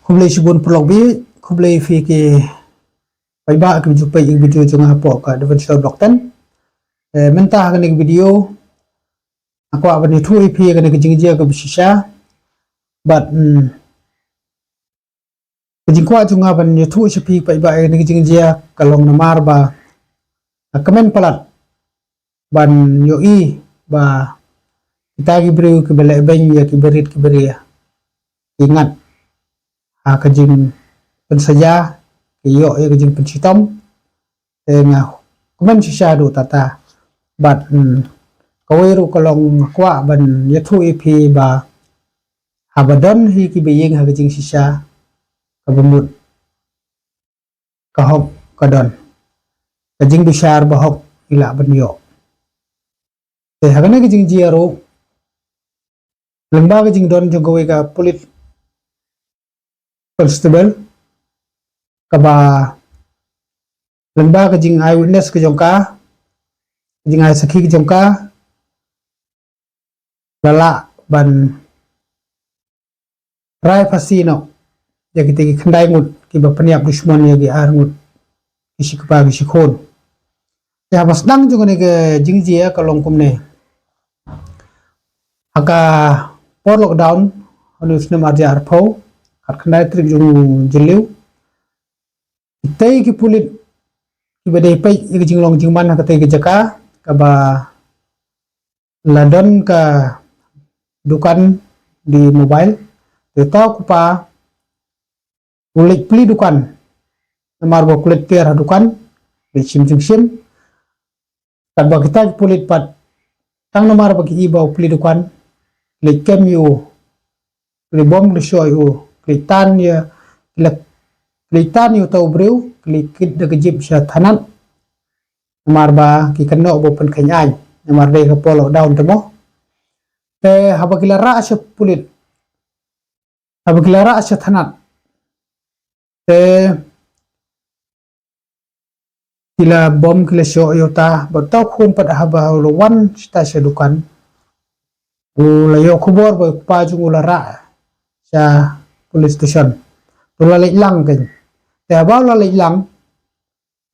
Kumlay sibun prolog bi kumlay fi ke paiba ke jumpa yung video jung hapo ka Adventure Block 10 mentah ka nig video ako aban ni 2 ep ka nig jingjia ka bisisha but jingkwa jung aban ni 2 ep paiba ka nig jingjia kalong namar ba comment palat ban yo I ba kita gibrew ke bela ben ya ke berit ke beria ingat kajing pensaja iyo ya kajing pencitom nga kuman sisa do tata but kawiru kalong kwa ban yathu ipi ba habadon hi ki beyeng ha kajing sisa kabumut kahok kadon kajing besar bahok ila ban yo hagana kajing jiaro lembah kajing don jogawe ka polit constable kaba lembah kajing eyewitness ke jongka kajing ay sakhi ke jongka lala ban rai fasino ya kita khandai ngut ki ba paniap dushman ya gi ar ngut kisi kapa kisi khon ya basdang jong ne ke jingjia kalong kumne aka por lockdown onus ne marja arpau khandai trik jung jeliu tei ki pulit ki bade pai ki jinglong jingman ka tei ki jaka ka ba ladon ka dukan di mobile te tau ku pa ulik pli dukan namar bo kulit tiar dukan di sim ba kita ki pulit pat tang namar ba ki iba pli dukan le kem yu le bom le shoy u klitan ya klitan yu tau brew klikit de kejip sya thanan marba ki kanno bo pen khanyai mar de ka polo down temo te habakila ra sya pulit habakila ra sya thanan te kila bom kila syo yota batau khun pat haba lo wan sta sya dukan la yo khubor bo pa jung ulara sa police station tulalik lang kan te abaw lalay lang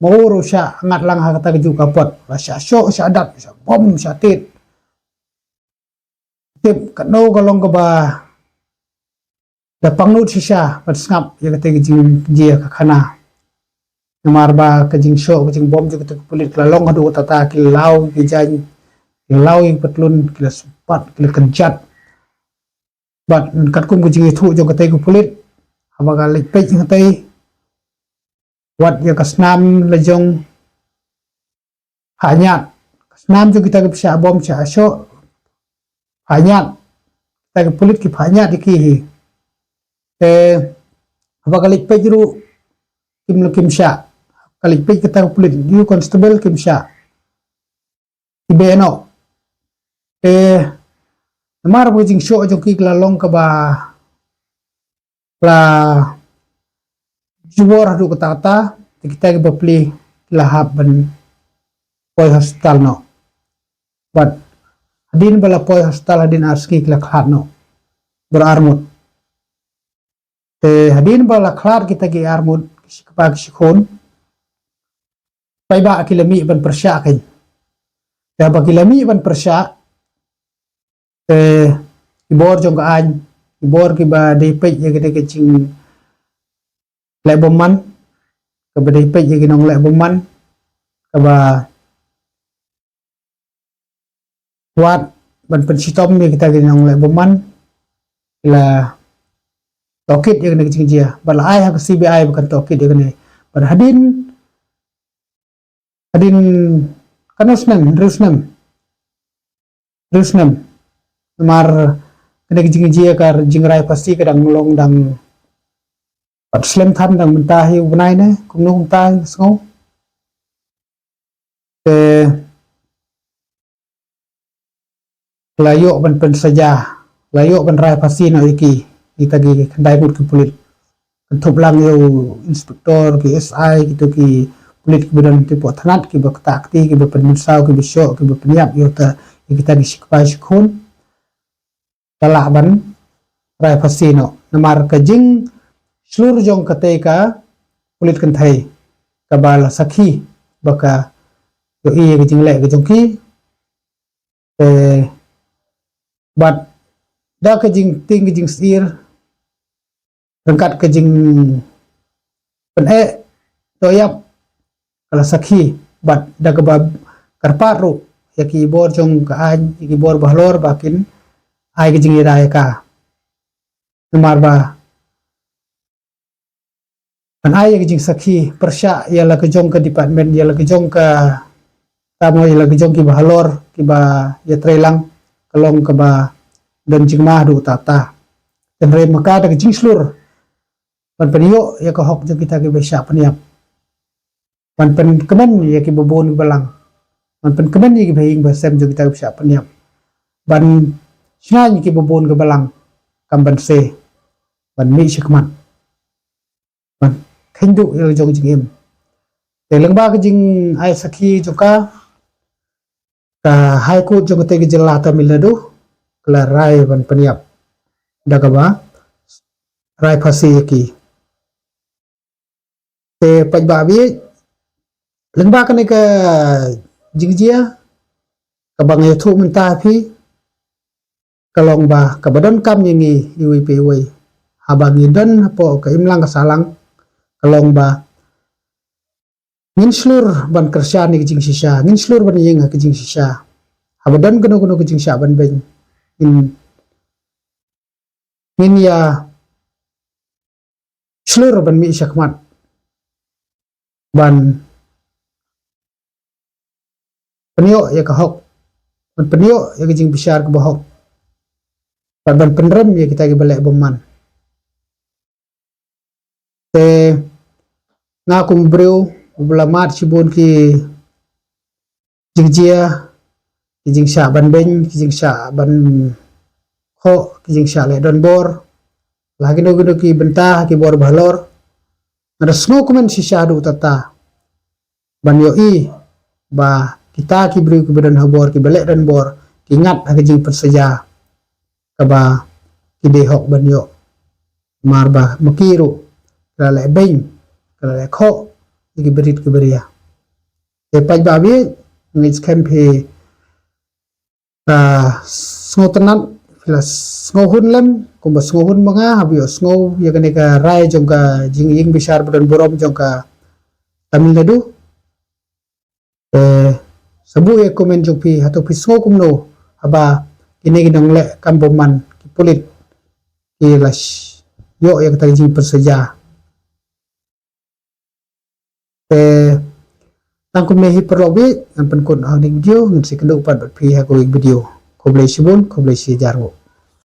mauro siya ngat lang hakata kaju kapot siya syo siya adat siya bom siya tip kano kalong ka ba da pangnut siya pat ngap ya kata kajing jia kakana namar ba kajing syo kajing bom juga kata kulit lalong kadu tata kilau kijang kilau yang petlun kila sempat kila kencat bat katkum kajing itu jo kata kulit abaga lepek ngatai wat ya kasnam lejong hanyat kasnam jo kita bisa bom cha syo hanyat kita pulit ki hanyat diki abaga lepek juru kim sya kalipek kita pulit you constable kim sya ibeno namar bo jing syo jo ki lalong ka ba la juwor hadu kata kita ke bapli lahap ban poi hospital no but hadin bala poi hospital hadin arski kla khat no berarmut te hadin bala khat kita ke armut kapa sikhon paiba kilami ban persya kan ya ba kilami ban persya te ibor jong ka an ibor ki ba de pe ye ke ching lek boman ke badai pej ye ginong lek boman ke ba wat ban pensitom ye kita ginong lek boman la tokit ye kena kecing jia bala ai ha CBI bukan tokit ye kena pada hadin kanusnem rusnem mar kena kecing jia kar jingrai pasti kadang nolong dang pat slem than dang mentah yu benai ne kumno kumta sngo te layo ban pen saja layo ban rai pasi no iki kita gi kandai mut ki pulit kentup lang yo inspektor ki SI gitu ki pulit ki badan tipo thanat ki bakta akti ki bapen saw ki bisyo ki bapniap yo ta kita gi sikpai sikhun talak ban rai pasi no namar kajing seluruh jong kateka kulit kentai kabala sakhi baka yo i ke jing le ke jong ki but da ke jing ting ke jing sir rengkat ke jing pen toyap kala sakhi but da ke bab karparu ya ki bor jong ka an ki bor bahlor bakin ai ke jing ira ka numar ba an ai ke jing sakhi persya ya la ke jong ke department ya la ke jong ka tamo ya la ke jong ki bahlor ki ba ya trelang kalong ke ba dan jing mah du tata dan re maka da ke jing slur pan penio ya ka hok jong kita ke besya peniap pan pen kemen ya ki bobon balang pan pen kemen ya ki behing basem jong kita ke besya peniap ban shnai ki bobon ke balang kamban se ban mi shikman ban khindu ya jong jing em te lengba ke jing ai sakhi joka ka high court jong te ke jela ta miladu kala rai ban peniap daga ba rai phasi ki te pajba bi lengba ka ne ka jingjia ka bang ye thu menta phi kalong ba ka badon kam yingi iwi pe we habang yidon po ka imlang ka salang kalong ba ngin slur ban kersya ni jing sisa ngin slur ban yinga ke jing sisa habadan gono gono ke jing sya ban ben ngin ya slur ban mi syakmat ban penio ya ka hok ban penio ya ke jing bisyar ke bohok ban penrem ya kita ke balek boman te ngakum breu bulamat sibun ki jingjia ki jing sya ban ben ki jing sya ban kho ki jing sya le don bor lagi no gono ki bentah ki bor balor ada snow kumen sisa du tata ban yo i ba kita ki breu ki badan habor ki balek dan bor ki ngat ha ki jing perseja kaba ki dehok ban yo marba makiru kala le ben kala le kho ki berit ki beria e paj babi ngis kempe sngotanan filas sngohun lem kumba sngohun mga habio sngo ya kane ka rai jong ka jing ying bisar badan borom jong ka Tamil Nadu sabu e komen jong pi hato pi sngo kumno haba kini ginong le kamboman ki pulit ki las yo ya kata jing perseja tangkum mehi perlobi yang penkun audio video ngan si kenduk pat bat pi ha ko video ko blai sibun ko blai si jarwo